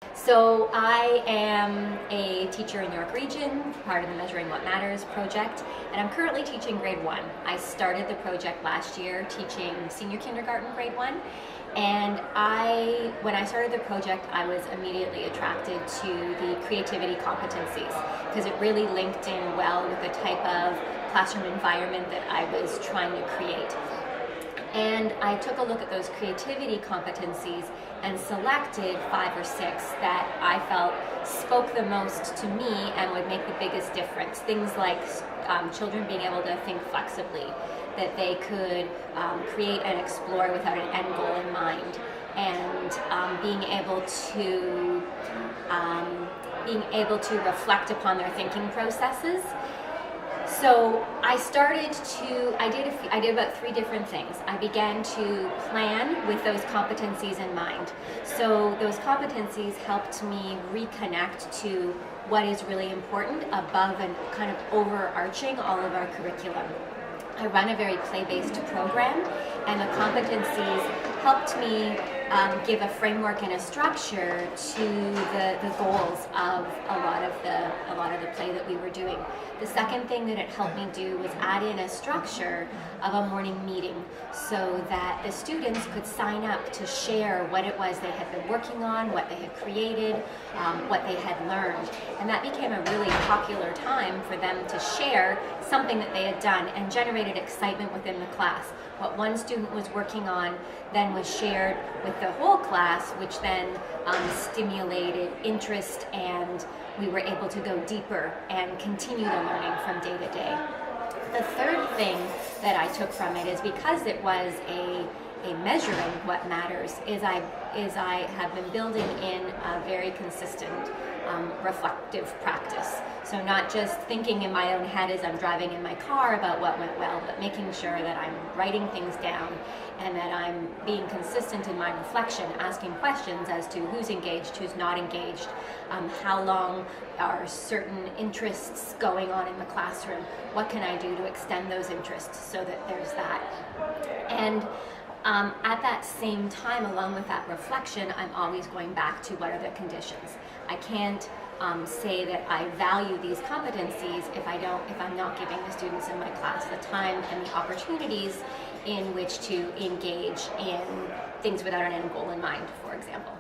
So I am a teacher in New York Region, part of the Measuring What Matters project, and I'm currently teaching grade 1. I started the project last year teaching senior kindergarten grade 1, and when I started the project, I was immediately attracted to the creativity competencies because it really linked in well with the type of classroom environment that I was trying to create. And I took a look at those creativity competencies and selected 5 or 6 that I felt spoke the most to me and would make the biggest difference. Things like children being able to think flexibly, that they could create and explore without an end goal in mind, and being able to reflect upon their thinking processes. So I did about 3 different things. I began to plan with those competencies in mind. So those competencies helped me reconnect to what is really important above and kind of overarching all of our curriculum. I run a very play-based program, and the competencies helped me give a framework and a structure to the goals of a lot of the play that we were doing. The second thing that it helped me do was add in a structure of a morning meeting so that the students could sign up to share what it was they had been working on, what they had created, what they had learned. And that became a really popular time for them to share something that they had done and generated excitement within the class. What one student was working on then was shared with the whole class, which then stimulated interest, and we were able to go deeper and continue the learning from day to day. The third thing that I took from it is because it was a measuring what matters is I have been building in a very consistent reflective practice. So not just thinking in my own head as I'm driving in my car about what went well, but making sure that I'm writing things down and that I'm being consistent in my reflection, asking questions as to who's engaged, who's not engaged, how long are certain interests going on in the classroom, what can I do to extend those interests so that there's that. And at that same time, along with that reflection, I'm always going back to what are the conditions. I can't say that I value these competencies if I'm not giving the students in my class the time and the opportunities in which to engage in things without an end goal in mind, for example.